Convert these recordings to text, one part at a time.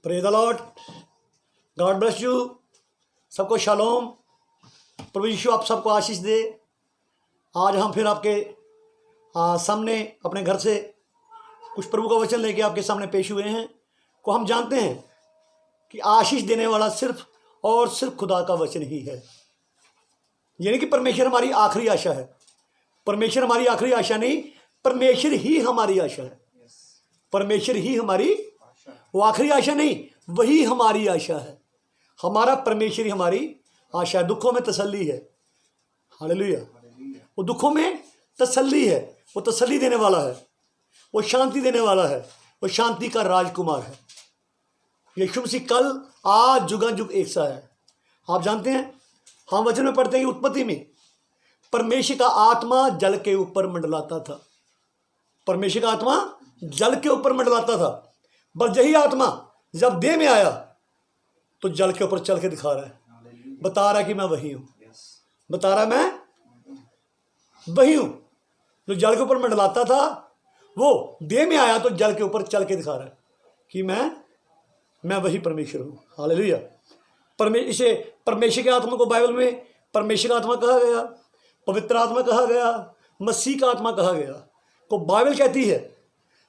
Praise the Lord, God bless you. सबको shalom. प्रभु यीशु आप सबको आशीष दे। आज हम फिर आपके सामने अपने घर से कुछ प्रभु का वचन लेके आपके सामने पेश हुए हैं। को हम जानते हैं कि आशीष देने वाला सिर्फ और सिर्फ खुदा का वचन ही है, यानी कि परमेश्वर हमारी आखिरी आशा है। परमेश्वर हमारी आखिरी आशा नहीं, परमेश्वर ही हमारी आशा है। परमेश्वर ही हमारी, वो आखिरी आशा नहीं, वही हमारी आशा है। हमारा परमेश्वर ही हमारी आशा है। दुखों में तसल्ली है। हालेलुया। वो दुखों में तसल्ली है। वो तसल्ली देने वाला है, वो शांति देने वाला है, वो शांति का राजकुमार है। यीशु मसीह कल आज जुगा जुग एक सा है। आप जानते हैं, हम वचन में पढ़ते हैं कि उत्पत्ति में परमेश्वर का आत्मा जल के ऊपर मंडलाता था। परमेश्वर का आत्मा जल के ऊपर मंडलाता था, बस यही आत्मा जब देह में आया तो जल के ऊपर चल के दिखा रहा है, बता रहा है कि मैं वही हूं। बता रहा है मैं वही हूं। जो जल के ऊपर मंडलाता था वो देह में आया तो जल के ऊपर चल के दिखा रहा है कि मैं वही परमेश्वर हूं। हालेलुया। इसे परमेश्वर के आत्मा को बाइबल में परमेश्वर का आत्मा कहा गया, पवित्र आत्मा कहा गया, मसीह का आत्मा कहा गया। तो बाइबल कहती है,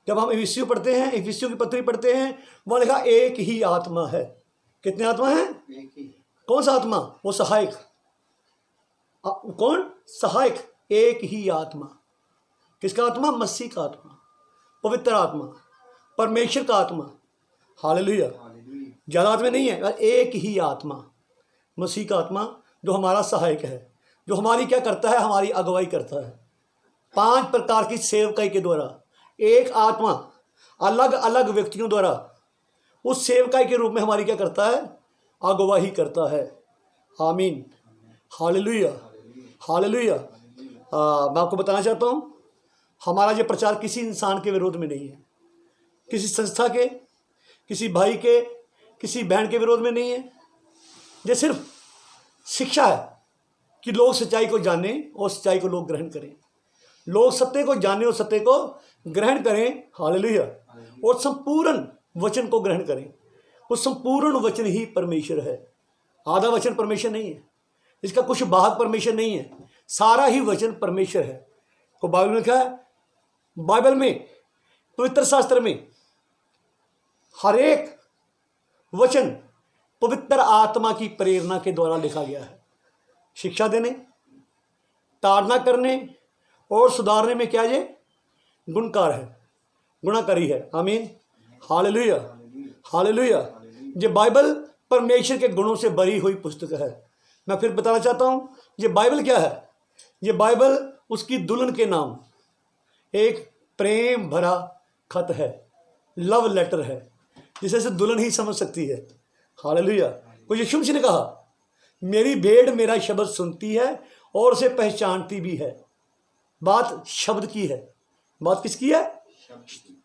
जब हम इफिसियों पढ़ते हैं, इफिसियों की पत्री पढ़ते हैं, वहाँ लिखा एक ही आत्मा है। कितने आत्मा है? एक ही। कौन सा आत्मा? वो सहायक। कौन? सहायक। एक ही आत्मा। किसका आत्मा? मसीह का आत्मा, पवित्र आत्मा, परमेश्वर का आत्मा। हालेलुया। ज्यादा आत्मा नहीं है, एक ही आत्मा, मसीह का आत्मा, जो हमारा सहायक है, जो हमारी क्या करता है? हमारी अगुवाई करता है। 5 प्रकार की सेवकाई के द्वारा एक आत्मा अलग अलग व्यक्तियों द्वारा उस सेवकाई के रूप में हमारी क्या करता है? अगुवाही करता है। आमीन। हालेलुया। हालेलुया। मैं आपको बताना चाहता हूँ, हमारा ये प्रचार किसी इंसान के विरोध में नहीं है, किसी संस्था के, किसी भाई के, किसी बहन के विरोध में नहीं है। ये सिर्फ शिक्षा है कि लोग सच्चाई को जाने और सच्चाई को लोग ग्रहण करें। लोग सत्य को जाने और सत्य को ग्रहण करें। हालेलुया। और संपूर्ण वचन को ग्रहण करें। वो संपूर्ण वचन ही परमेश्वर है। आधा वचन परमेश्वर नहीं है, इसका कुछ भाग परमेश्वर नहीं है, सारा ही वचन परमेश्वर है। तो बाइबल में क्या है? बाइबल में, पवित्र शास्त्र में हर एक वचन पवित्र आत्मा की प्रेरणा के द्वारा लिखा गया है। शिक्षा देने, ताड़ना करने और सुधारने में क्या ये? गुणकार है, गुणाकारी है। आमीन। हालेलुया। हालेलुया। ये बाइबल परमेश्वर के गुणों से भरी हुई पुस्तक है। मैं फिर बताना चाहता हूँ, ये बाइबल क्या है? ये बाइबल उसकी दुल्हन के नाम एक प्रेम भरा खत है, लव लेटर है, जिसे से दुल्हन ही समझ सकती है। हालेलुया। तो यीशु मसीह ने कहा, मेरी भेड़ मेरा शब्द सुनती है और उसे पहचानती भी है। बात शब्द की है। बात किसकी है?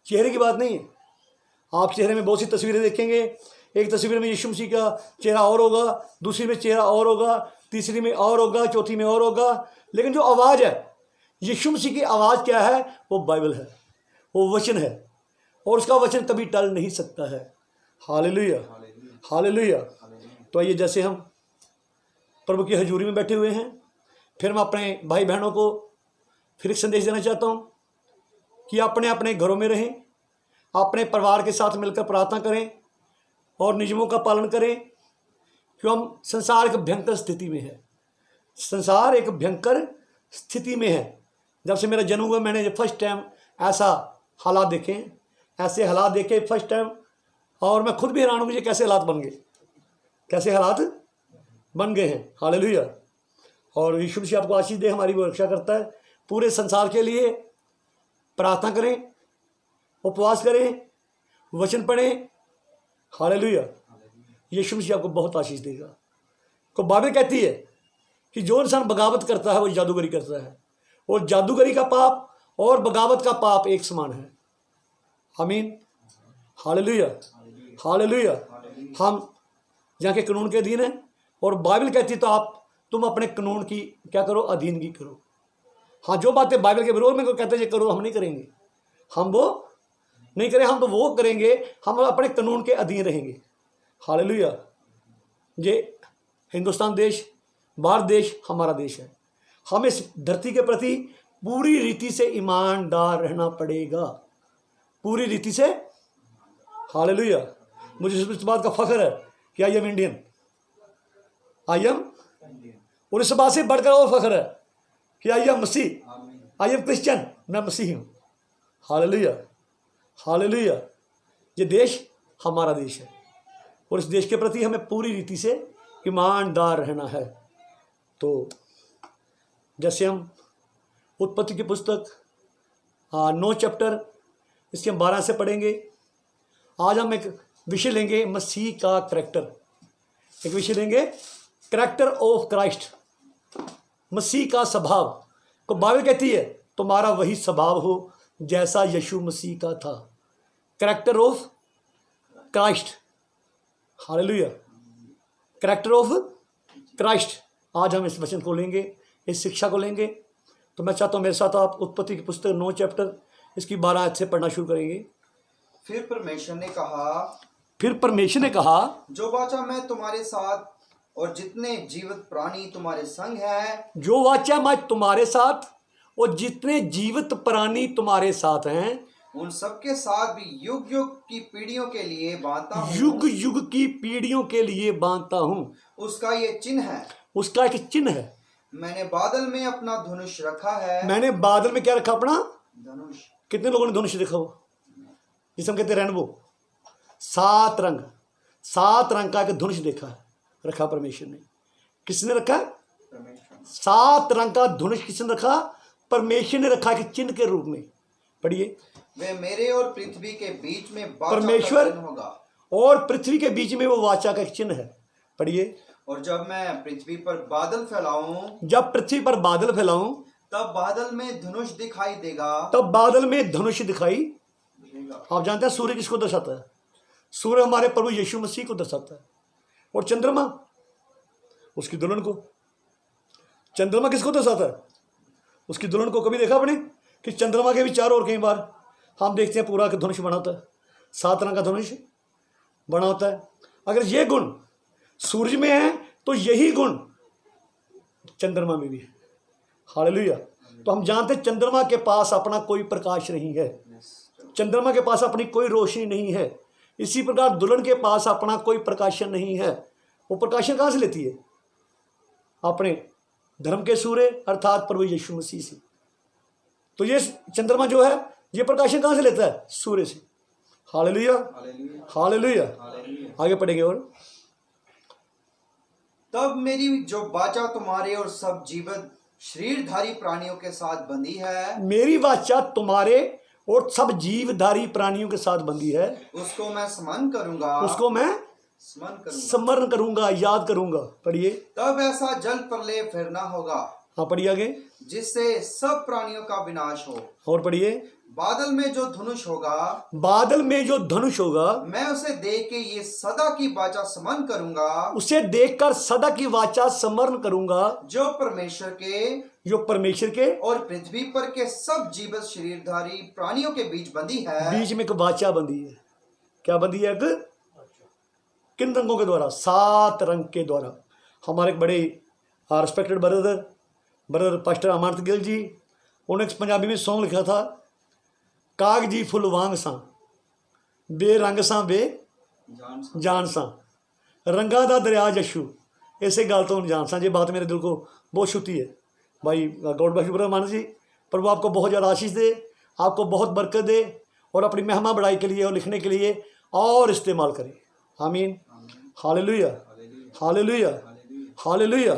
चेहरे की बात नहीं है। आप चेहरे में बहुत सी तस्वीरें देखेंगे। एक तस्वीर में यीशु मसीह का चेहरा और होगा, दूसरी में चेहरा और होगा, तीसरी में और होगा, चौथी में और होगा। लेकिन जो आवाज़ है, यीशु मसीह की आवाज़ क्या है? वो बाइबल है, वो वचन है, और उसका वचन कभी टल नहीं सकता है। हालेलुया। हालेलुया। तो आइए, जैसे हम प्रभु की हजूरी में बैठे हुए हैं, फिर मैं अपने भाई बहनों को फिर एक संदेश देना चाहता हूँ कि अपने अपने घरों में रहें, अपने परिवार के साथ मिलकर प्रार्थना करें और नियमों का पालन करें, क्यों हम संसार एक भयंकर स्थिति में है। संसार एक भयंकर स्थिति में है। जब से मेरा जन्म हुआ, मैंने फर्स्ट टाइम ऐसा हालात देखे, ऐसे हालात देखे फर्स्ट टाइम, और मैं खुद भी हैरान हूँ मुझे कैसे हालात बन गए, कैसे हालात बन गए हैं। हालेलुया। और यीशु मसीह आपको आशीष दे, हमारी वो रक्षा करता है। पूरे संसार के लिए प्रार्थना करें, उपवास करें, वचन पढ़ें। हालेलुया। यीशु मसीह आपको बहुत आशीष देगा। तो बाइबल कहती है कि जो इंसान बगावत करता है वो जादूगरी करता है, और जादूगरी का पाप और बगावत का पाप एक समान है। आमीन। हालेलुया। हालेलुया। हम यहाँ के कानून के अधीन हैं, और बाइबल कहती है तो तुम अपने कानून की क्या करो? अधीनगी करो। हाँ, जो बातें बाइबल के विरोध में कोई कहते हैं करो, हम नहीं करेंगे, हम वो नहीं करें हम तो वो करेंगे, हम अपने कानून के अधीन रहेंगे। हालेलुया। ये हिंदुस्तान देश, भारत देश हमारा देश है। हमें इस धरती के प्रति पूरी रीति से ईमानदार रहना पड़ेगा, पूरी रीति से। हालेलुया। मुझे इस बात का फख्र है कि I am Indian, I am, और इस बात से बढ़कर और फख्र है कि I am Masih, I am Christian, मैं मसीही हूँ। Hallelujah, hallelujah. ये देश हमारा देश है और इस देश के प्रति हमें पूरी रीति से ईमानदार रहना है। तो जैसे हम उत्पत्ति की पुस्तक 9 चैप्टर इसके हम 12 से पढ़ेंगे। आज हम एक विषय लेंगे, मसीह का करैक्टर। एक विषय लेंगे, करैक्टर ऑफ क्राइस्ट, मसीह का स्वभाव को। बाइबल कहती है तुम्हारा वही स्वभाव हो जैसा यीशु मसीह का था। Character of Christ. Hallelujah. Character of Christ. आज हम इस वचन को लेंगे, इस शिक्षा को लेंगे। तो मैं चाहता हूँ मेरे साथ आप उत्पत्ति की पुस्तक 9 चैप्टर इसकी 12 आयत से पढ़ना शुरू करेंगे। फिर परमेश्वर ने कहा, जो वाचा मैं तुम्हारे साथ और जितने जीवित प्राणी तुम्हारे संग हैं, जो वाचा मैं तुम्हारे साथ और जितने जीवित प्राणी तुम्हारे साथ हैं, उन सबके साथ भी युग युग की पीढ़ियों के लिए बांधता हूँ। युग युग की पीढ़ियों के लिए बांधता हूँ। उसका ये चिन्ह है, उसका एक चिन्ह है। मैंने बादल में अपना धनुष रखा है। मैंने बादल में क्या रखा? अपना धनुष। कितने लोगों ने धनुष देखा हो? जिसे हम कहते हैं रेनबो, 7 रंग, 7 रंग का एक धनुष देखा है, रखा परमेश्वर ने। किसने रखा? 7 रंग का धनुष किसने रखा? परमेश्वर ने रखा है, चिन्ह के रूप में। पढ़िए, वे मेरे और पृथ्वी के बीच में वाचा परमेश्वर का चिन्ह होगा, और पृथ्वी के बीच में वो वाचा का एक चिन्ह है। पढ़िए, और जब मैं पृथ्वी पर बादल फैलाऊं, जब पृथ्वी पर बादल फैलाऊं, तब बादल में धनुष दिखाई देगा। तब बादल में धनुष दिखाई देगा। आप जानते हैं सूर्य किसको दर्शाता है? सूर्य हमारे प्रभु यीशु मसीह को दर्शाता है। और चंद्रमा उसकी दुल्हन को। चंद्रमा किसको दर्शाता है? उसकी दुल्हन को। कभी देखा आपने कि चंद्रमा के भी चारों ओर कई बार हम देखते हैं पूरा धनुष बना होता है, 7 रंग का धनुष बना होता है। अगर ये गुण सूर्य में है तो यही गुण चंद्रमा में भी है। हालेलुया। तो हम जानते हैं चंद्रमा के पास अपना कोई प्रकाश नहीं है, चंद्रमा के पास अपनी कोई रोशनी नहीं है। इसी प्रकार दुल्हन के पास अपना कोई प्रकाशन नहीं है। वो प्रकाशन कहाँ से लेती है? अपने धर्म के सूर्य अर्थात प्रभु यीशु मसीह से। तो ये चंद्रमा जो है ये प्रकाशन कहाँ से लेता है? सूर्य से। Hallelujah, hallelujah. आगे पढ़ेंगे। और तब मेरी जो वाचा तुम्हारे और सब जीवित शरीरधारी प्राणियों के साथ बंधी है, मेरी वाचा तुम्हारे और सब जीवधारी प्राणियों के साथ बंधी है, उसको मैं स्मरण करूंगा, उसको मैं स्मरण करूंगा, याद करूंगा। पढ़िए, तब ऐसा जल प्रलय फिर ना होगा। हाँ पढ़िए आगे। जिससे सब प्राणियों का विनाश हो। और पढ़िए, बादल में जो धनुष होगा, बादल में जो धनुष होगा, मैं उसे देख के ये सदा की वाचा स्मरण करूंगा, उसे देखकर सदा की वाचा स्मरण करूंगा, जो परमेश्वर के और पृथ्वी पर के सब जीवित शरीरधारी प्राणियों के बीच बंधी है। बीच में एक वाचा बंधी है। क्या बंधी है? किन रंगों के द्वारा? 7 रंग के द्वारा। हमारे एक बड़े रिस्पेक्टेड ब्रदर पास्टर अमरत गिल जी, उन्होंने पंजाबी में सॉन्ग लिखा था, कागजी फुल वांग सा बेरंग सा बे जान सा रंगा दा दरिया जशु। ऐसे गल तो जान सा। ये बात मेरे दिल को बहुत छूती है भाई। गॉड ब्लेस यू ब्रदर मान जी। प्रभु आपको बहुत ज़्यादा आशीष दे, आपको बहुत बरकत दे और अपनी महिमा बढ़ाई के लिए और लिखने के लिए और इस्तेमाल करे। आमीन। Hallelujah, hallelujah, hallelujah.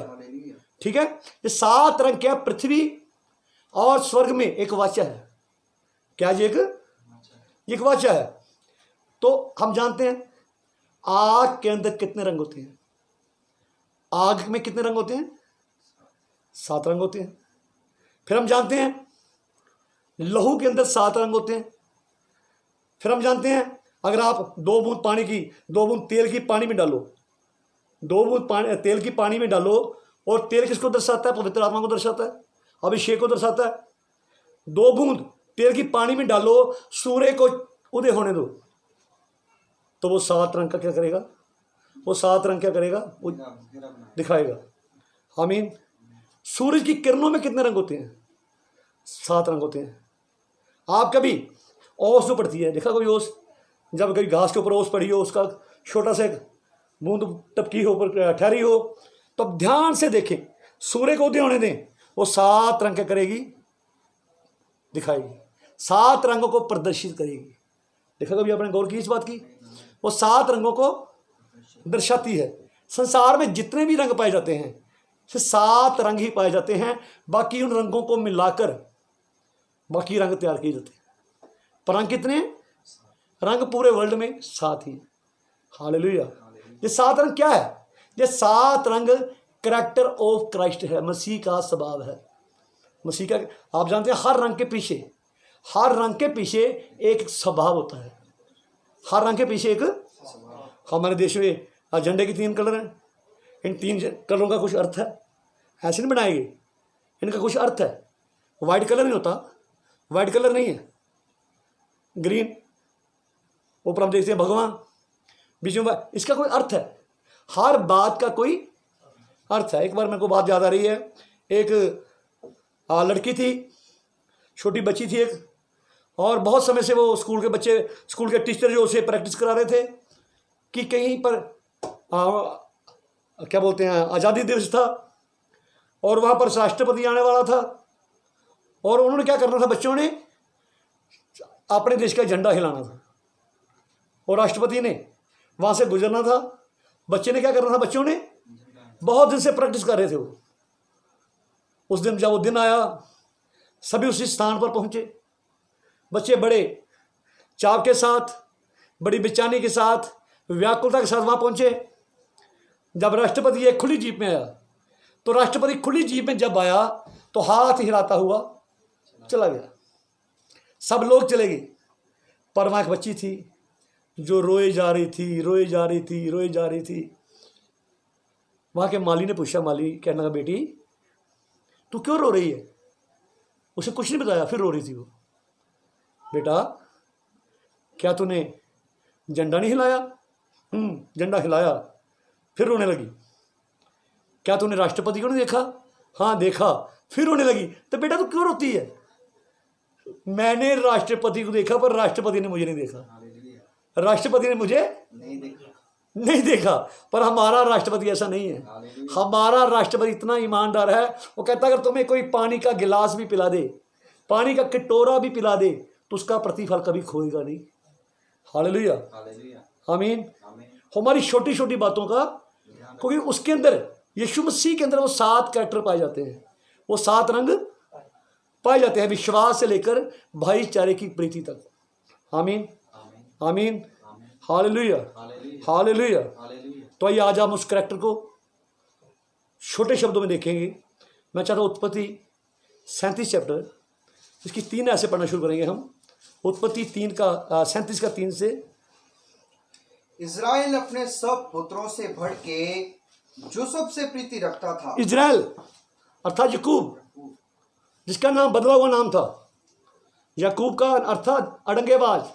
ठीक है। ये 7 रंग क्या? पृथ्वी और स्वर्ग में एक वाचा है। क्या जी? एक वाचा है। तो हम जानते हैं आग के अंदर कितने रंग होते हैं? आग में कितने रंग होते हैं? 7 रंग होते हैं। फिर हम जानते हैं लहू के अंदर 7 रंग होते हैं। फिर हम जानते हैं अगर आप 2 बूंद पानी की, 2 बूंद तेल की पानी में डालो, 2 बूंद तेल की पानी में डालो, और तेल किसको दर्शाता है? पवित्र आत्मा को दर्शाता है, अभिषेक को दर्शाता है। 2 बूंद तेल की पानी में डालो, सूर्य को उदय होने दो, तो वो 7 रंग का क्या करेगा, वो 7 रंग क्या करेगा, वो दिखाएगा। आमीन। सूरज की किरणों में कितने रंग होते हैं, 7 रंग होते हैं। आप कभी ओस जो पड़ती है, देखा कभी ओस, जब कभी घास के ऊपर ओस पड़ी हो, उसका छोटा सा एक बूंद टपकी हो, ऊपर ठहरी हो, तो अब ध्यान से देखें, सूर्य को उदय होने दें, वो 7 रंग क्या करेगी, दिखाएगी, 7 रंगों को प्रदर्शित करेगी। देखा कभी आपने गौर की इस बात की, वो 7 रंगों को दर्शाती है। संसार में जितने भी रंग पाए जाते हैं, सिर्फ 7 रंग ही पाए जाते हैं, बाकी उन रंगों को मिलाकर बाकी रंग तैयार किए जाते हैं। पर रंग कितने हैं, रंग पूरे वर्ल्ड में 7 ही हैं। हालेलुया। ये 7 रंग क्या है, ये 7 रंग कैरेक्टर ऑफ क्राइस्ट है, मसीह का स्वभाव है। मसीह का, आप जानते हैं हर रंग के पीछे, हर रंग के पीछे एक स्वभाव होता है, हर रंग के पीछे एक, हमारे देश में झंडे के 3 कलर हैं, इन 3 कलरों का कुछ अर्थ है, ऐसे नहीं बनाएंगे, इनका कुछ अर्थ है। वाइट कलर नहीं होता, वाइट कलर नहीं है, ग्रीन, ऊपर हम देखते हैं भगवान, बीच में, इसका कोई अर्थ है, हर बात का कोई अर्थ है। एक बार मेरे को बात याद आ रही है, एक लड़की थी, छोटी बच्ची थी एक, और बहुत समय से वो स्कूल के बच्चे, स्कूल के टीचर जो उसे प्रैक्टिस करा रहे थे कि कहीं पर क्या बोलते हैं, आज़ादी दिवस था, और वहाँ पर राष्ट्रपति आने वाला था, और उन्होंने क्या करना था, बच्चों ने अपने देश का झंडा हिलाना था, और राष्ट्रपति ने वहाँ से गुजरना था। बच्चे ने क्या करना था, बच्चों ने बहुत दिन से प्रैक्टिस कर रहे थे वो। उस दिन जब वो दिन आया, सभी उसी स्थान पर पहुँचे, बच्चे बड़े चाव के साथ, बड़ी बेचैनी के साथ, व्याकुलता के साथ वहाँ पहुँचे। जब राष्ट्रपति एक खुली जीप में आया, तो राष्ट्रपति खुली जीप में जब आया तो हाथ हिलाता हुआ चला गया, सब लोग चले गए, पर वहाँ एक बच्ची थी जो रोए जा रही थी, रोए जा रही थी, रोए जा रही थी। वहाँ के माली ने पूछा, माली कहने लगा, बेटी तू क्यों रो रही है, उसे कुछ नहीं बताया, फिर रो रही थी वो। बेटा क्या तूने झंडा नहीं हिलाया? झंडा हिलाया। फिर रोने लगी। क्या तूने राष्ट्रपति को नहीं देखा? हाँ देखा। फिर रोने लगी। तो बेटा तू क्यों रोती है? मैंने राष्ट्रपति को देखा, पर राष्ट्रपति ने मुझे नहीं देखा, राष्ट्रपति ने मुझे नहीं देखा। पर हमारा राष्ट्रपति ऐसा नहीं है। हमारा राष्ट्रपति इतना ईमानदार है, वो कहता है अगर तुम्हें कोई पानी का गिलास भी पिला दे, पानी का कटोरा भी पिला दे, तो उसका प्रतिफल कभी खोएगा नहीं। हालेलुया, आमीन। हमारी छोटी छोटी बातों का, क्योंकि उसके अंदर, यीशु मसीह के अंदर वो 7 कैरेक्टर पाए जाते हैं, वो 7 रंग पाए जाते हैं, विश्वास से लेकर भाईचारे की प्रीति तक। आमीन, आमीन, हालेलुया, हालेलुया। तो आइए आज हम उस कैरेक्टर को छोटे शब्दों में देखेंगे। मैं चाहता हूँ उत्पत्ति 37 चैप्टर, इसकी 3 ऐसे पढ़ना शुरू करेंगे हम। उत्पत्ति 3 का 37 का 3 से। इज़राइल अपने सब पुत्रों से बढ़ के यूसुफ से प्रीति रखता था। इज़राइल अर्थात याकूब, जिसका नाम बदला हुआ नाम था। याकूब का अर्थात अड़ंगेबाज,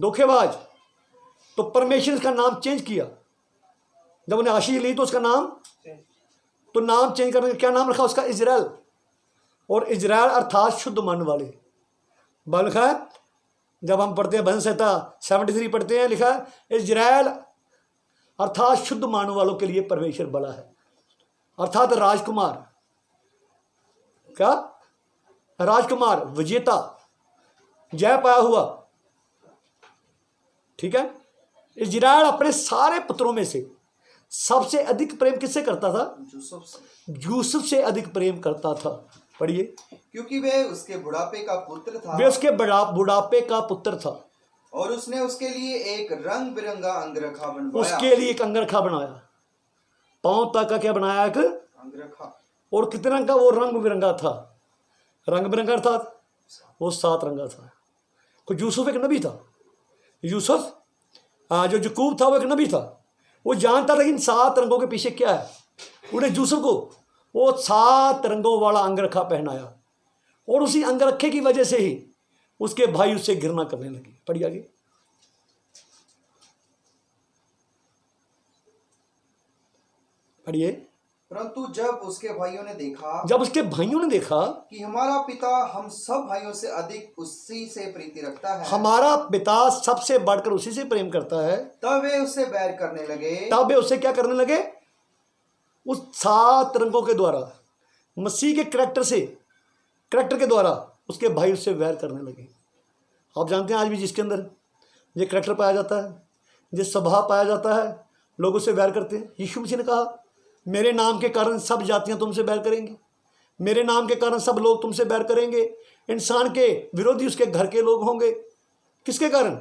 धोखेबाज। तो परमेश्वर इसका नाम चेंज किया। जब उन्हें आशीष ली तो उसका नाम, तो नाम चेंज करने का क्या नाम रखा उसका? इज़राइल। और इज़राइल अर्थात शुद्ध मन वाले। बाइबल लिखा है, जब हम पढ़ते हैं भजन संहिता 73 पढ़ते हैं, लिखा है इज़राइल अर्थात शुद्ध मन वालों के लिए परमेश्वर बड़ा है। अर्थात राजकुमार, क्या? राजकुमार, विजेता, जय पाया हुआ। ठीक है। इज़राइल अपने सारे पुत्रों में से सबसे अधिक प्रेम किससे करता था? यूसुफ से अधिक प्रेम करता था। पढ़िए। क्योंकि वह उसके बुढ़ापे का पुत्र था। वे उसके बुढ़ापे का पुत्र था। और उसने उसके लिए एक रंग बिरंगा अंगरखा बनवाया। उसके लिए एक अंगरखा बनाया, पांव तक का क्या बनाया? एक अंगरखा। और कितने रंग का? वो रंग बिरंगा था। रंग बिरंगा था, वो 7 रंगा था। तो यूसुफ एक नबी था। यूसुफ जो याकूब था वो एक नबी था। वो जानता था कि इन 7 रंगों के पीछे क्या है। उन्हें यूसुफ को वो 7 रंगों वाला अंगरखा पहनाया, और उसी अंगरखे की वजह से ही उसके भाई उससे घृणा करने लगे। पढ़िए आगे। पढ़िए। परंतु जब उसके भाइयों ने देखा जब उसके भाइयों ने देखा कि हमारा पिता हम सब भाइयों से अधिक उसी से प्रीति रखता है, हमारा पिता सबसे बढ़कर उसी से प्रेम करता है, तब वे उससे बैर करने लगे। तब वे उससे क्या करने लगे? उस 7 रंगों के द्वारा, मसीह के करैक्टर के द्वारा उसके भाई उससे वैर करने लगे। आप जानते हैं आज भी जिसके अंदर ये करैक्टर पाया जाता है, जिस स्वभाव पाया जाता है, लोग उससे वैर करते हैं। यीशु मसीह ने कहा, मेरे नाम के कारण सब जातियां तुमसे बैर करेंगी, मेरे नाम के कारण सब लोग तुमसे बैर करेंगे। इंसान के विरोधी उसके घर के लोग होंगे। किसके कारण?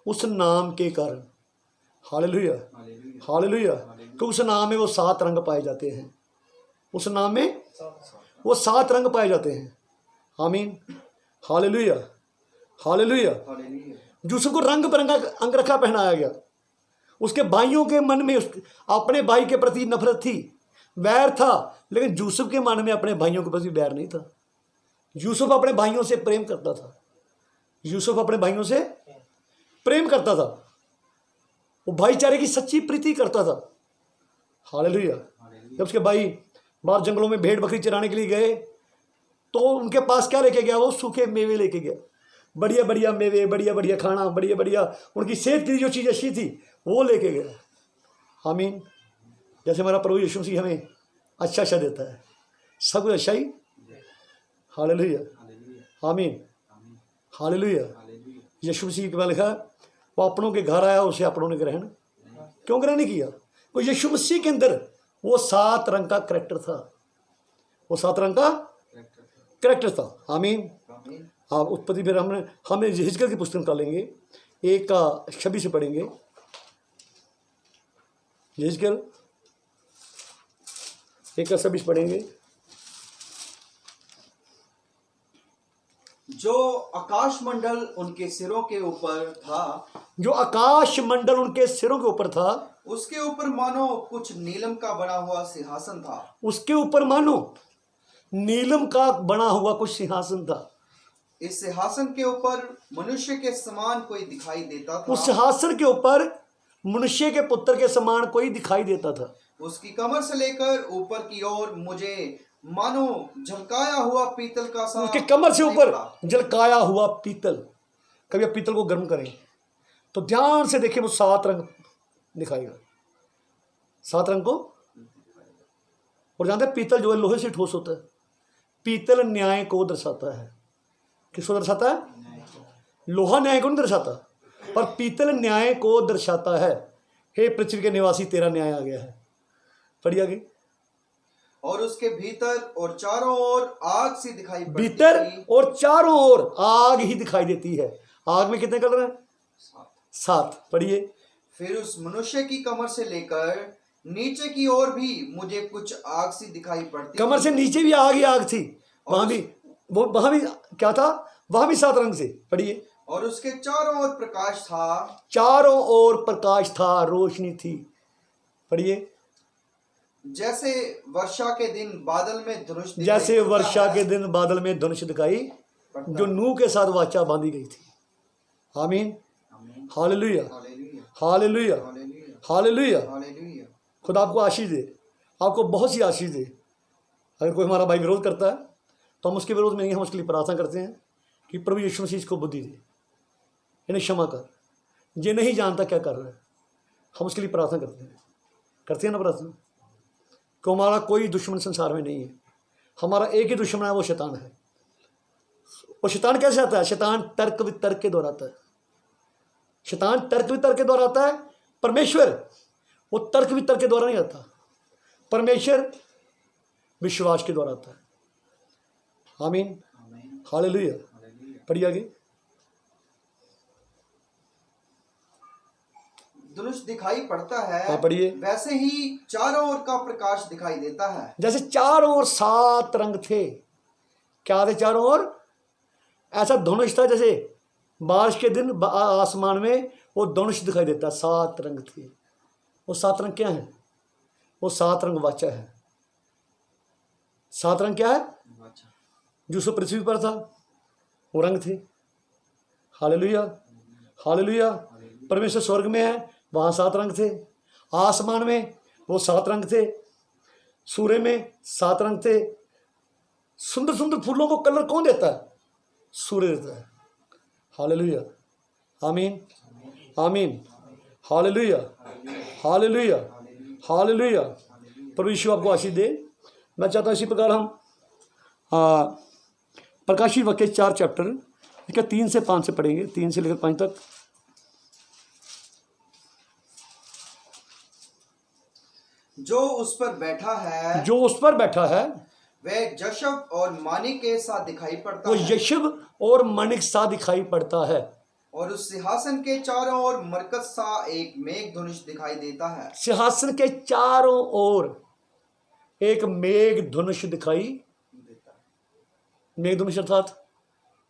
उस नाम के कारण। Hallelujah, hallelujah. तो उस नाम में वो 7 रंग पाए जाते हैं, उस नाम में वो 7 रंग पाए जाते हैं। आमीन, हालेलुया, हालेलुया। यूसुफ को रंग बिरंगा अंगरखा पहनाया गया। उसके भाइयों के मन में अपने भाई के प्रति नफरत थी, वैर था, लेकिन यूसुफ के मन में अपने भाइयों के प्रति वैर नहीं था। यूसुफ अपने भाइयों से प्रेम करता था, यूसुफ अपने भाइयों से प्रेम करता था, वो भाईचारे की सच्ची प्रीति करता था। हालेलुया। जब उसके भाई बाहर जंगलों में भेड़ बकरी चराने के लिए गए तो उनके पास क्या लेके गया? वो सूखे मेवे लेके गया, बढ़िया बढ़िया मेवे, बढ़िया बढ़िया खाना, बढ़िया बढ़िया उनकी सेहत के लिए जो चीज़ अच्छी थी वो लेके गया। आमीन। जैसे हमारा प्रभु यीशु मसीह हमें अच्छा अच्छा देता है, सब कुछ अच्छा ही। हालेलुया, आमीन, हालेलुया। यीशु मसीह के बाद लिखा, वो अपनों के घर आया, उसे अपनों ने ग्रहण क्यों ग्रहण किया? वो यीशु मसीह के अंदर वो 7 रंग का करैक्टर था, वो 7 रंग का करैक्टर था। आमीन। हाँ, उत्पत्ति फिर हम हिजकिय्याह की पुस्तक निकालेंगे, 1 का 26 से पढ़ेंगे। हिजकिय्याह 1 का 26 पढ़ेंगे। जो आकाश मंडल उनके सिरों के ऊपर था, जो आकाश मंडल उनके सिरों के ऊपर था, उसके ऊपर मानो कुछ नीलम का बना हुआ सिंहासन था। उसके ऊपर मानो नीलम का बना हुआ कुछ सिंहासन था। इस सिंहासन के ऊपर मनुष्य के समान कोई दिखाई देता था। उस सिंहासन के ऊपर मनुष्य के पुत्र के समान कोई दिखाई देता था। उसकी कमर से लेकर ऊपर की ओर मुझे मानो झलकाया हुआ पीतल का सा, उसके कमर से ऊपर झलकाया हुआ पीतल। कभी आप पीतल को गर्म करें तो ध्यान से देखें, वो 7 रंग दिखाएगा, 7 रंग को। और जानते हैं पीतल जो है लोहे से ठोस होता है। पीतल न्याय को दर्शाता है। किसको दर्शाता है? लोहा न्याय को नहीं दर्शाता, पर पीतल न्याय को दर्शाता है। हे पृथ्वी के निवासी, तेरा न्याय आ गया है। पढ़िए आगे। और उसके भीतर और चारों ओर आग सी दिखाई पड़ती भीतर थी। और चारों ओर आग ही दिखाई देती है। आग में कितने कलर हैं? 7। पढ़िए। फिर उस मनुष्य की कमर से लेकर नीचे की ओर भी मुझे कुछ आग सी दिखाई पड़ती। कमर से नीचे भी आग ही आग थी। वहां भी क्या था? वहां भी 7 रंग से। पढ़िए। और उसके चारों ओर प्रकाश था। चारों ओर प्रकाश था, रोशनी थी। पढ़िए। जैसे वर्षा के दिन बादल में धनुष, जैसे वर्षा के दिन बादल में धनुष दिखाई, जो नूह के साथ वाचा बांधी गई थी। आमीन, हालेलुया, हालेलुया, हालेलुया। खुदा आपको आशीष दे, आपको बहुत सी आशीष दे। अगर कोई हमारा भाई विरोध करता है तो हम उसके विरोध में नहीं, हम उसके लिए प्रार्थना करते हैं कि प्रभु यीशु मसीह को बुद्धि दे, इन्हें क्षमा कर, ये नहीं जानता क्या कर रहा है। हम उसके लिए प्रार्थना करते हैं ना प्रार्थना। कि हमारा कोई दुश्मन संसार में नहीं है, हमारा एक ही दुश्मन है, वो शैतान है। वो शैतान कैसे आता है? शैतान तर्क वितर्क के द्वारा आता है। शैतान तर्क वितर्क के द्वारा आता है। परमेश्वर वो तर्क वितर्क के द्वारा नहीं आता, परमेश्वर विश्वास के द्वारा आता है। आमीन, हालेलुया। पढ़िए आगे। धनुष दिखाई पड़ता है। हाँ, पढ़िए। वैसे ही चारों ओर का प्रकाश दिखाई देता है। जैसे चारों ओर 7 रंग थे। क्या थे चारों ओर? ऐसा धनुष था जैसे बारिश के दिन आसमान में वो धनुष दिखाई देता। 7 रंग थे। वो 7 रंग क्या है? वो 7 रंग वाचा है। 7 रंग क्या है? जो सो पृथ्वी पर था वो रंग थे। Hallelujah, hallelujah. परमेश्वर स्वर्ग में है, वहाँ 7 रंग थे। आसमान में वो 7 रंग थे, सूर्य में 7 रंग थे। सुंदर सुंदर फूलों को कलर कौन देता है? सूर्य देता है। हालेलुया, आमीन, आमीन, हालेलुया, हालेलुया, हालेलुया। प्रभु यीशु आपको आशीष दे। मैं चाहता हूँ इसी प्रकार हम प्रकाशित वाक्य 4 चैप्टर इसका 3 से 5 से पढ़ेंगे, 3 से लेकर 5 तक। जो उस पर बैठा है, जो उस पर बैठा है वह यशब और माणिक के साथ दिखाई पड़ता वो है। यशब और माणिक सा दिखाई पड़ता है। और उस सिंहासन के चारों ओर मरकत सा एक मेघ धनुष दिखाई देता है। सिंहासन के चारों ओर एक मेघ धनुष दिखाई देता है। मेघ धनुष अर्थात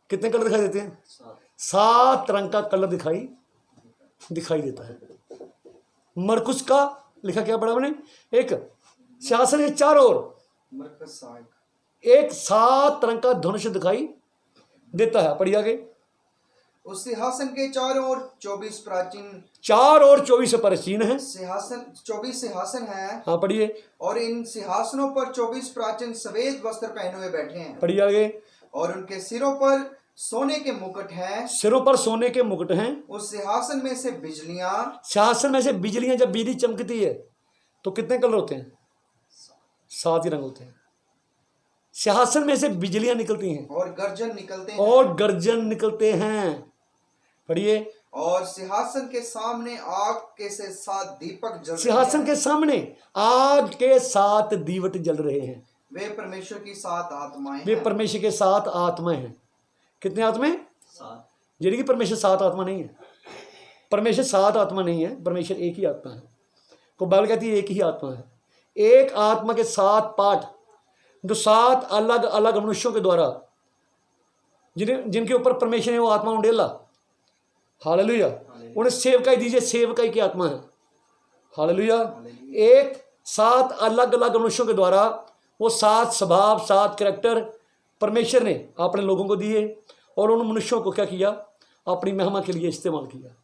कितने कलर दिखाई देते हैं? 7 रंग का कलर दिखाई देता है। मरकुस का लिखा क्या पड़ा मैंने? एक सिंहासन के चारों ओर मरकत सा एक 7 रंग का धनुष दिखाई देता है। पढ़िए आगे। उस सिंहासन के चारों ओर 24 प्राचीन, 4 और 24 प्राचीन है। सिंहासन 24 सिंहासन है। हाँ पढ़िए। और इन सिंहासनों पर 24 प्राचीन सफेद वस्त्र पहने हुए बैठे हैं। पढ़िए आगे। और उनके सिरों पर सोने के मुकुट हैं। सिरों पर सोने के मुकुट हैं। उस सिंहासन में से बिजलियां, सिंहासन में से बिजलियां, जब बिजली चमकती है तो कितने कलर होते हैं? 7 ही रंग होते हैं। सिंहासन में से बिजलियां निकलती हैं और गर्जन निकलते हैं। और गर्जन निकलते हैं। पढ़िए। और सिंहासन के सामने आग के से 7 दीपक जल रहे सिंहासन हैं। के सामने आग के 7 दीवट जल रहे हैं। वे परमेश्वर की 7 आत्माएं वे हैं। परमेश्वर के 7 आत्माएं हैं। कितने आत्माएं? 7। यानी कि परमेश्वर 7 आत्मा नहीं है। परमेश्वर 7 आत्मा नहीं है, परमेश्वर एक ही आत्मा है। तो बाइबल कहती है एक ही आत्मा है। एक आत्मा के 7 पार्ट, जो 7 अलग अलग मनुष्यों के द्वारा जिनके ऊपर परमेश्वर ने वो आत्मा उंडेला। हालेलुया। उन्हें सेवकाई दीजिए, सेवकाई की आत्मा है। हालेलुया। एक 7 अलग अलग मनुष्यों के द्वारा वो 7 स्वभाव, 7 कैरेक्टर परमेश्वर ने अपने लोगों को दिए और उन मनुष्यों को क्या किया? अपनी महिमा के लिए इस्तेमाल किया।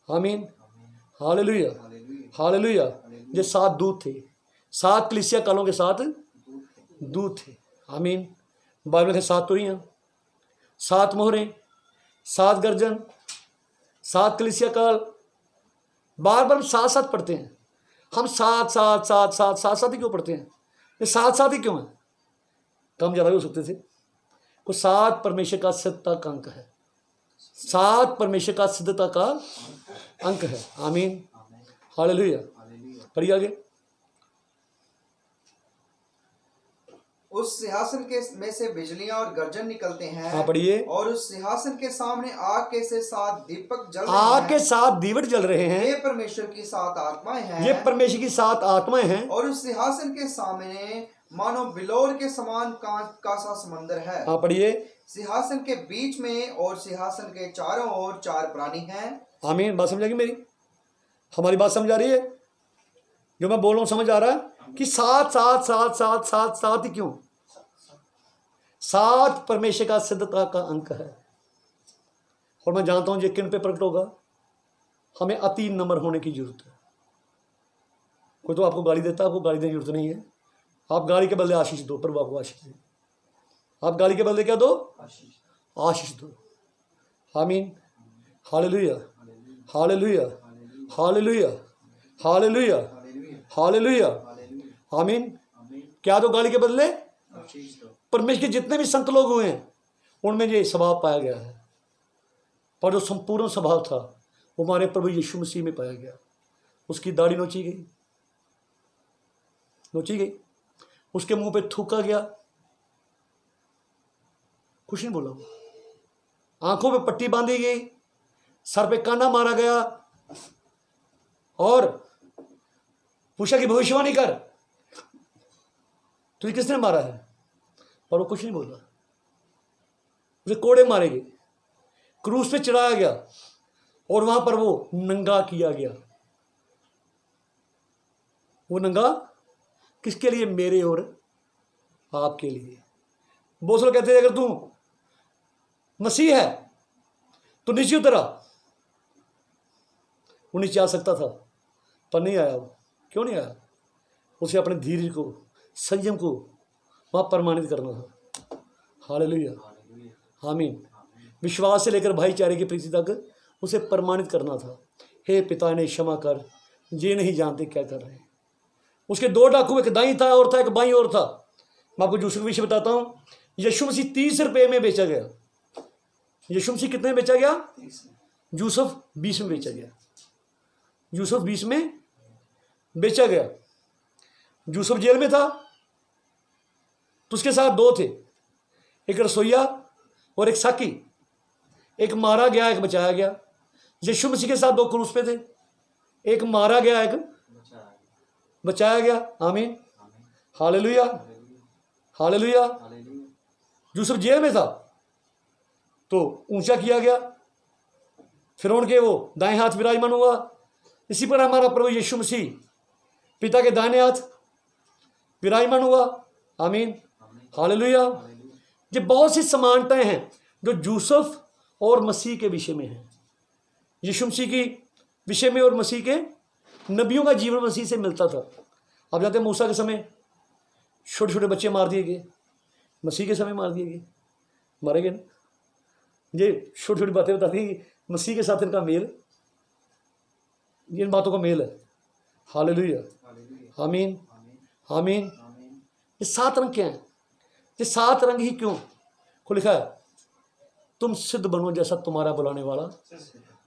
आमीन, हालेलुया, हालेलुया। ये 7 दूत थे, 7 कलीसिया कालों के 7 दूत थे। आमीन। बाइबल के 7 तुरियां, 7 मोहरें, 7 गर्जन, 7 कलीसिया काल। बार बार 7 पढ़ते हैं हम। 7 ही क्यों पढ़ते हैं? ये 7 ही क्यों है? कम ज़्यादा भी हो सकते थे। को 7 परमेश्वर का सिद्धता का अंक है। 7 परमेश्वर का सिद्धता का अंक है। आमीन, हालेलुया। पढ़िए आगे। उस सिंहासन के में से बिजलियां और गर्जन निकलते हैं। हाँ पढ़िए। और उस सिंहासन के सामने आग के से 7 दीपक जल रहे आग के हैं। 7 दीवट जल रहे हैं। ये परमेश्वर की 7 आत्माएं हैं। ये परमेश्वर की 7 आत्माएं हैं। और उस सिंहासन के सामने मानो बिलोर के समान कांच का सा समंदर है। हाँ पढ़िए। सिंहासन के बीच में और सिंहासन के चारों ओर 4 प्राणी हैं। आमीन। बात समझ आ गई मेरी? हमारी बात समझ आ रही है? जो मैं बोल रहा हूँ समझ आ रहा है कि 7 ही क्यों? 7 परमेश्वर का सिद्धता का अंक है। और मैं जानता हूं ये किन पे प्रकट होगा? हमें अति नम्र होने की जरूरत है। कोई तो आपको गाली देता है, आपको गाली देने की जरूरत नहीं है। आप गाली के बदले आशीष दो, प्रभु आपको आशीष दे। आप गाली के बदले क्या दो? आशीष दो। आमीन, hallelujah, hallelujah, hallelujah, hallelujah, hallelujah. आमीन। क्या दो गाली के बदले? परमेश्वर के जितने भी संत लोग हुए हैं उनमें ये स्वभाव पाया गया है। पर जो संपूर्ण स्वभाव था वो हमारे प्रभु यीशु मसीह में पाया गया। उसकी दाढ़ी नोची गई, उसके मुंह पे थूका गया, कुछ नहीं बोला वो। आंखों पे पट्टी बांधी गई, सर पे काना मारा गया और पूछा कि भविष्यवाणी कर, तुझे किसने मारा है? और वो कुछ नहीं बोला। उसे कोड़े मारे गए, क्रूस पे चढ़ाया गया और वहां पर वो नंगा किया गया। वो नंगा किसके लिए? मेरे और आपके लिए। बहुत लोग कहते हैं अगर तू मसीह है तो नीचे उतरा। वो नीचे आ सकता था पर नहीं आया। वो क्यों नहीं आया? उसे अपने धीरज को, संयम को वहाँ प्रमाणित करना था। हालेलुया, आमीन। विश्वास से लेकर भाईचारे की प्रीति तक उसे प्रमाणित करना था। हे पिता ने क्षमा कर, ये नहीं जानते क्या कर रहे हैं। उसके 2 डाकू, एक दाई था और था, एक बाई और था। मैं आपको यूसुफ विषय बताता हूँ। यीशु मसीह 30 रुपये में बेचा गया। यीशु मसीह कितने में बेचा गया? यूसुफ 20 में बेचा गया। यूसुफ 20 में बेचा गया। यूसुफ जेल में था तो उसके साथ 2 थे, एक रसोइया और एक साकी। एक मारा गया, एक बचाया गया। यीशु मसीह के साथ 2 क्रूस पे थे, एक मारा गया, एक बचाया गया। आमीन, हालेलुया, हालेलुया। यूसुफ जेल में था तो ऊंचा किया गया, फिरौन के वो दाएं हाथ विराजमान हुआ। इसी पर हमारा प्रभु यीशु मसीह पिता के दाहिने हाथ विराजमान हुआ। आमीन, हालेलुया। ये बहुत सी समानताएं हैं जो यूसुफ और मसीह के विषय में है, यीशु मसीह की विषय में और मसीह के नबियों का जीवन मसीह से मिलता था। आप जानते हैं मूसा के समय छोटे छोटे बच्चे मार दिए गए, मसीह के समय मार दिए गए, मारे गए ना। ये छोटी छोटी बातें बताती हैं कि मसीह के साथ इनका मेल, इन बातों का मेल है। हालेलुया, आमीन, आमीन। ये 7 रंग क्या हैं? ये 7 रंग ही क्यों को लिखा है? तुम सिद्ध बनो जैसा तुम्हारा बुलाने वाला,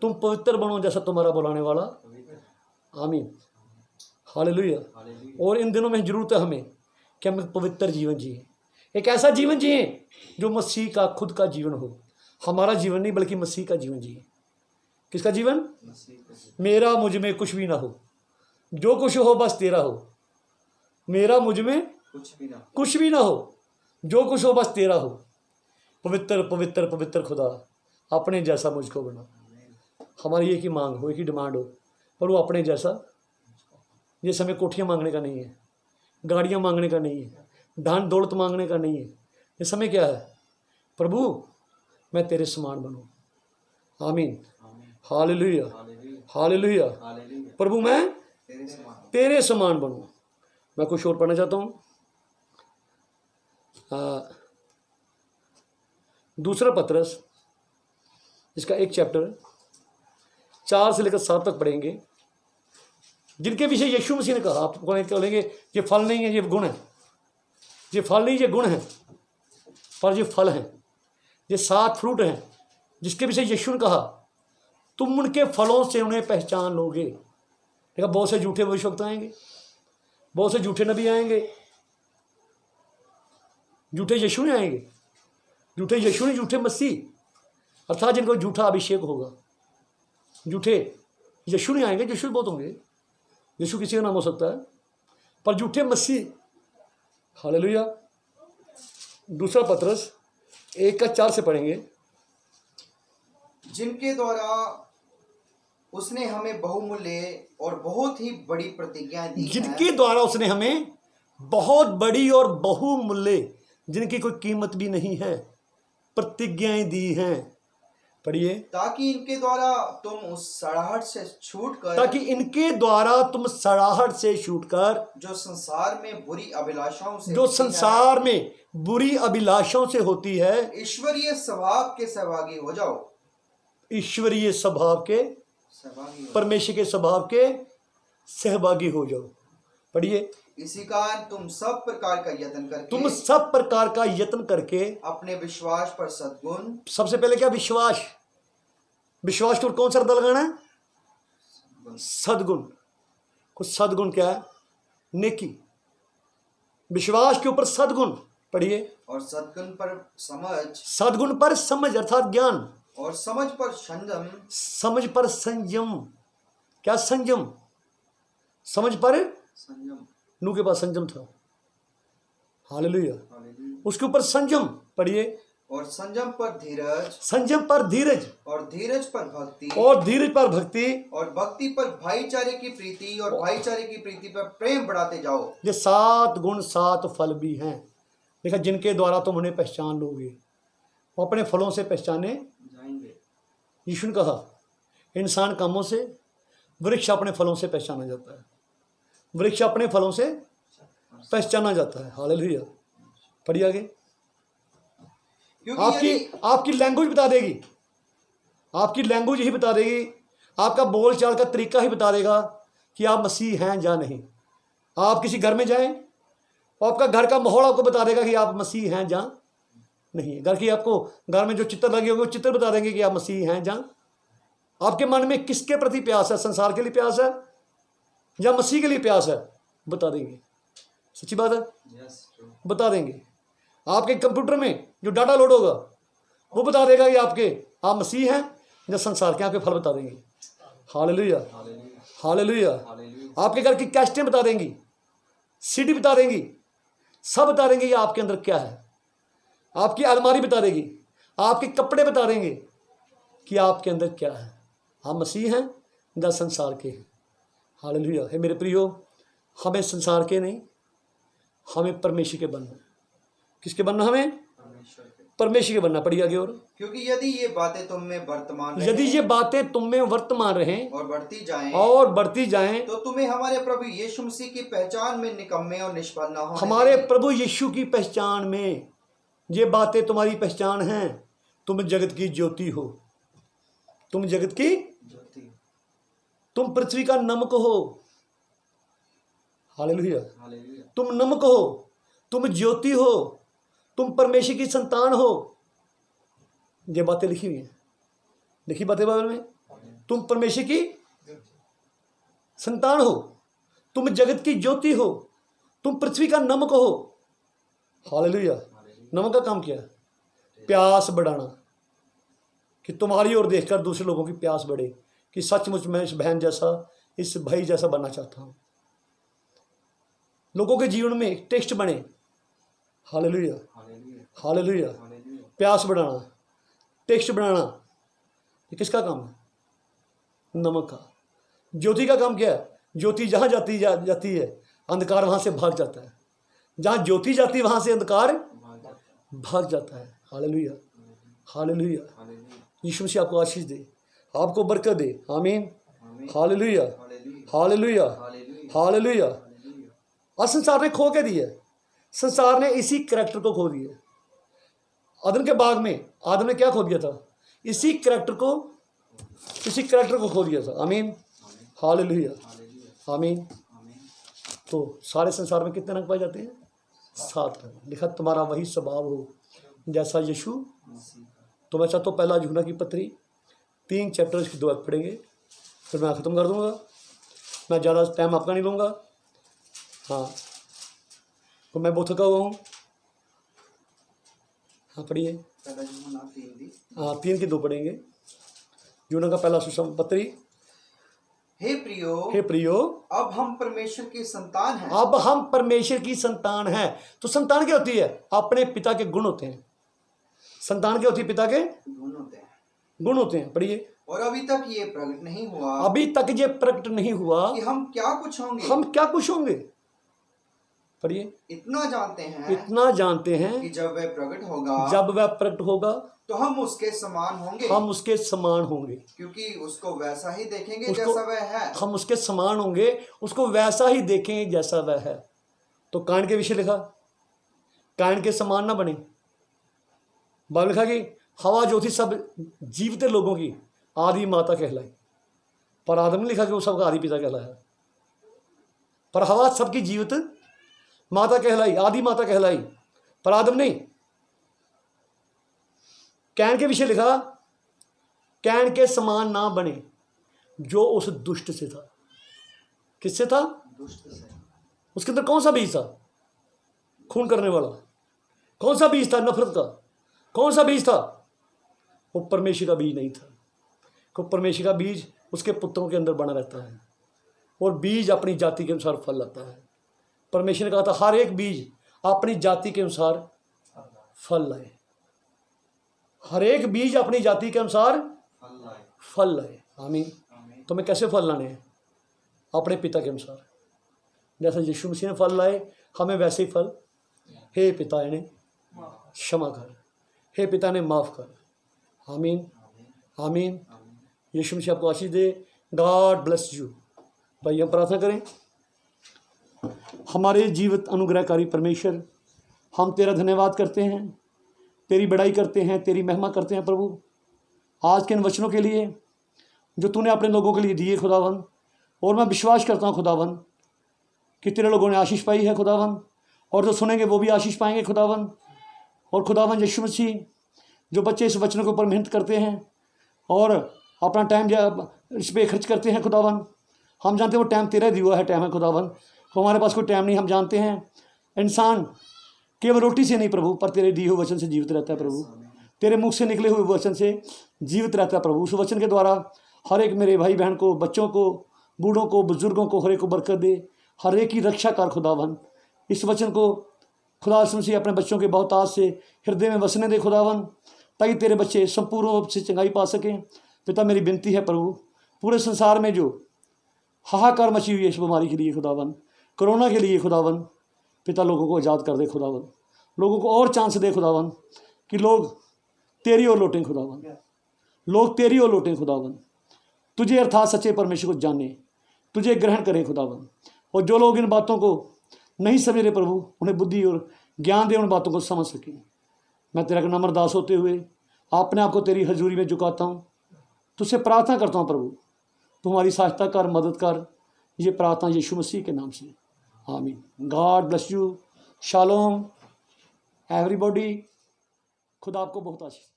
तुम पवित्र बनो जैसा तुम्हारा बुलाने वाला। आमीन, हालेलुया। और इन दिनों में जरूरत है हमें कि हम एक पवित्र जीवन जिए, एक ऐसा जीवन जिए जो मसीह का खुद का जीवन हो। हमारा जीवन नहीं बल्कि मसीह का जीवन जिए। किसका जीवन? मेरा मुझ में कुछ भी ना हो, जो कुछ हो बस तेरा हो। मेरा मुझ में कुछ भी ना हो, जो कुछ हो बस तेरा हो। पवित्र पवित्र पवित्र खुदा, अपने जैसा मुझको बना। हमारी एक ही मांग हो, एक ही डिमांड हो, पर वो अपने जैसा। ये समय कोठियाँ मांगने का नहीं है, गाड़ियाँ मांगने का नहीं है, धन दौलत मांगने का नहीं है। ये समय क्या है? प्रभु मैं तेरे समान बनूं। आमीन, हालेलुया, हालेलुया। प्रभु मैं तेरे समान बनूं। मैं कुछ और पढ़ना चाहता हूँ। दूसरा पत्रस, इसका 1 चैप्टर 4 से लेकर 7 तक पढ़ेंगे, जिनके विषय यीशु मसीह ने कहा। आप कहेंगे ये फल नहीं है, ये गुण है। ये फल नहीं, ये गुण है, पर ये फल हैं, ये 7 फ्रूट हैं, जिसके विषय यीशु ने कहा तुम उनके फलों से उन्हें पहचान लोगे। देखा, बहुत से झूठे भविष्यवक्ता आएंगे, बहुत से झूठे नबी आएंगे, झूठे यीशु ने आएंगे, झूठे यीशु ने, झूठे मसीह अर्थात जिनको झूठा अभिषेक होगा। झूठे यीशु ने आएंगे, यीशु बहुत होंगे, यीशु किसी का नाम हो सकता है, पर झूठे मसीह। हालेलुया। दूसरा पत्रस 1 का 4 से पढ़ेंगे। जिनके द्वारा उसने हमें बहुमूल्य और बहुत ही बड़ी प्रतिज्ञाएं दी, जिनके द्वारा उसने हमें बहुत बड़ी और बहुमूल्य, जिनकी कोई कीमत भी नहीं है, प्रतिज्ञाएं दी हैं। पढ़िए। ताकि इनके द्वारा तुम उस सड़ाहट से छूटकर, ताकि इनके द्वारा तुम सड़ाहट से छूटकर, जो संसार में बुरी अभिलाषाओं से, जो संसार में बुरी अभिलाषाओं से होती है, ईश्वरीय स्वभाव के सहभागी हो जाओ। ईश्वरीय स्वभाव के, परमेश्वर के स्वभाव के सहभागी हो जाओ। पढ़िए। इसी कारण तुम सब प्रकार का यत्न करके, तुम सब प्रकार का यत्न करके अपने विश्वास पर सद्गुण, सबसे पहले क्या? विश्वास। विश्वास के ऊपर कौन सा शब्द लगाना है? सद्गुण। कुछ सद्गुण क्या है? नेकी। विश्वास के ऊपर सद्गुण। पढ़िए। और सद्गुण पर समझ, सद्गुण पर समझ अर्थात ज्ञान, और समझ पर संयम, समझ पर संयम। क्या संयम? समझ पर संयम। नूह के पास संयम था। हालेलुया। उसके ऊपर संयम। पढ़िए। और संयम पर धीरज, संयम पर धीरज, और धीरज पर भक्ति, और धीरज पर भक्ति, और भक्ति पर भाईचारे की प्रीति, और भाईचारे की प्रीति पर प्रेम बढ़ाते जाओ। ये 7 गुण 7 फल भी हैं। देखा, जिनके द्वारा तुम उन्हें पहचान लोगे, वो अपने फलों से पहचाने जाएंगे। यीशु ने कहा इंसान कामों से, वृक्ष अपने फलों से पहचाना जाता है। वृक्ष अपने फलों से पहचाना जाता है। हालेलुया। पढ़िए आगे। क्योंकि आपकी लैंग्वेज बता देगी, आपकी लैंग्वेज ही बता देगी, आपका बोल चाल का तरीका ही बता देगा कि आप मसीह हैं या नहीं। आप किसी घर में जाएं और आपका घर का माहौल आपको बता देगा कि आप मसीह हैं या नहीं। घर की आपको घर में जो चित्र लगे होंगे वो चित्र बता देंगे कि आप मसीह हैं या। आपके मन में किसके प्रति प्यास है, संसार के लिए प्यास है या मसीह के लिए प्यास है, बता देंगे। सच्ची बात है, बता देंगे। आपके कंप्यूटर में जो डाटा लोड होगा वो बता देगा कि आप मसीह हैं या संसार के। आपके फल बता देंगे। Hallelujah, hallelujah. आपके घर की कैसेटें बता देंगी, सीडी बता देंगी, सब बता देंगे कि आपके अंदर क्या है। आपकी अलमारी बता देगी, आपके कपड़े बता देंगे कि आपके अंदर क्या है। आप मसीह हैं या संसार के हैं। हालेलुया। है मेरे प्रियो, हमें संसार के नहीं, हमें परमेश्वर के बनना। किसके बनना? हमें परमेश्वर के बनना। पढ़िए आगे। और क्योंकि यदि ये बातें तुम में वर्तमान रहें और बढ़ती जाएं तो तुम्हें हमारे प्रभु यीशु मसीह की पहचान में निकम्मे और निष्फल ना हो। हमारे प्रभु यीशु की पहचान में ये बातें तुम्हारी पहचान हैं। तुम जगत की ज्योति हो, तुम जगत की ज्योति, तुम पृथ्वी का नमक हो। हालेलुया। तुम नमक हो, तुम ज्योति हो, तुम परमेश्वर की संतान हो। ये बातें लिखी हुई हैं, लिखी बातें बाइबल में। तुम परमेश्वर की संतान हो, तुम जगत की ज्योति हो, तुम पृथ्वी का नमक हो। हालेलुया। नमक का काम क्या है? प्यास बढ़ाना, कि तुम्हारी ओर देखकर दूसरे लोगों की प्यास बढ़े कि सचमुच मैं इस बहन जैसा, इस भाई जैसा बनना चाहता हूं। लोगों के जीवन में एक टेस्ट बने। Hallelujah, hallelujah. प्यास बढ़ाना, टेस्ट बढ़ाना, ये किसका काम है? नमक का। ज्योति का काम क्या है? ज्योति जहां जाती है अंधकार वहां से भाग जाता है। जहां ज्योति जाती है वहां से अंधकार भाग जाता है। Hallelujah, hallelujah. यीशु मसीह आपको आशीष दे, आपको बरकत दे। आमीन। Hallelujah, hallelujah, hallelujah. और संसार ने खो के दिया, संसार ने इसी करैक्टर को खो दिया। अदन के बाग में आदम ने क्या खो दिया था? इसी करैक्टर को खो दिया था। आमीन, हालेलुया, आमीन। तो सारे संसार में कितने रंग पाए जाते हैं? 7 रंग। लिखा तुम्हारा वही स्वभाव हो जैसा यीशु। तो मैं चाहता हूँ पहला यूहन्ना की पत्री 3 चैप्टर इसकी 2 पढ़ेंगे, फिर मैं ख़त्म कर दूंगा। मैं ज़्यादा टाइम आपका नहीं लूँगा। हाँ, तो मैं बहुत थका हुआ हूँ। हाँ पढ़िए। हाँ 3 की 2 पढ़ेंगे। यूहन्ना का पहला सुसमाचार। हे प्रियो, अब हम परमेश्वर की संतान हैं। अब हम परमेश्वर की संतान हैं। तो संतान क्या होती है? अपने पिता के गुण होते हैं। संतान क्या होती है? पिता के गुण होते हैं। पढ़िए। और अभी तक ये प्रकट नहीं हुआ कि हम क्या कुछ होंगे। पढ़िए। इतना जानते हैं कि जब वह प्रकट होगा तो हम उसके समान होंगे, क्योंकि उसको वैसा ही देखेंगे जैसा वह है। हम उसके समान होंगे, उसको वैसा ही देखेंगे जैसा वह है। तो कायन के विषय लिखा, कायन के समान ना बने। बाइबल लिखा कि हवा जो थी सब जीवित लोगों की आदि माता कहलाई, पर आदम ने लिखा कि वो सबका आदि पिता कहलाया। पर हवा सबकी जीवित माता कहलाई, आदि माता कहलाई, पर आदम नहीं। कैन के विषय लिखा, कैन के समान ना बने जो उस दुष्ट से था। किससे था? दुष्ट से। उसके अंदर कौन सा बीज था? खून करने वाला। कौन सा बीज था? नफरत का। कौन सा बीज था? वो परमेश्वर का बीज नहीं था। को परमेश्वर का बीज उसके पुत्रों के अंदर बना रहता है, और बीज अपनी जाति के अनुसार फल लाता है। परमेश्वर ने कहा था हर एक बीज अपनी जाति के अनुसार फल लाए। हर एक बीज अपनी जाति के अनुसार फल लाए। आमीन। तो मैं कैसे फल लाने हैं? अपने पिता के अनुसार। जैसा यीशु मसीह ने फल लाए, हमें वैसे ही फल। हे पिता इन्हें क्षमा कर, हे पिता ने माफ कर। आमीन, आमीन। यीशु मसीह आपको आशीष दे। God bless you. भाई हम प्रार्थना करें। हमारे जीवित अनुग्रहकारी परमेश्वर, हम तेरा धन्यवाद करते हैं, तेरी बड़ाई करते हैं, तेरी महिमा करते हैं प्रभु, आज के इन वचनों के लिए जो तूने अपने लोगों के लिए दिए खुदावन। और मैं विश्वास करता हूँ खुदावन कि तेरे लोगों ने आशीष पाई है खुदावन, और जो सुनेंगे वो भी आशीष पाएंगे खुदावन। और खुदावन यीशु मसीह, जो बच्चे इस वचनों के ऊपर मेहनत करते हैं और अपना टाइम इस पर खर्च करते हैं खुदावन, हम जानते हैं वो टाइम तेरा दिया है टाइम है खुदावन, हमारे पास कोई टाइम नहीं। हम जानते हैं इंसान केवल रोटी से नहीं प्रभु, पर तेरे दिए हुए वचन से जीवित रहता है प्रभु, तेरे मुख से निकले हुए वचन से जीवित रहता है प्रभु। उस वचन के द्वारा हर एक मेरे भाई बहन को, बच्चों को, बूढ़ों को, बुजुर्गों को, हर एक को बरकत दे, हर एक की रक्षा कर खुदावन। इस वचन को खुदा से अपने बच्चों के बहुतायत से हृदय में वसने दे खुदावन, ताकि तेरे बच्चे संपूर्ण रूप से चंगाई पा सकें। पिता मेरी विनती है प्रभु, पूरे संसार में जो हाहाकार मची हुई है इस बीमारी के लिए खुदावन, कोरोना के लिए खुदावन, पिता लोगों को आज़ाद कर दे खुदावन, लोगों को और चांस दे खुदावन कि लोग तेरी ओर लौटें खुदावन, लोग तेरी ओर लौटें खुदावन, तुझे अर्थात सच्चे परमेश्वर को जाने, तुझे ग्रहण करें खुदावन। और जो लोग इन बातों को नहीं समझ रहे प्रभु, उन्हें बुद्धि और ज्ञान दे, उन बातों को समझ सकें। मैं तेरा नम्र दास होते हुए अपने आप को तेरी हजूरी में झुकाता हूँ, तुझसे प्रार्थना करता हूँ प्रभु, तुम्हारी सहायता कर, मदद कर। ये प्रार्थना यीशु मसीह के नाम से, आमीन। God bless you, shalom everybody, खुदा आपको बहुत आशीष।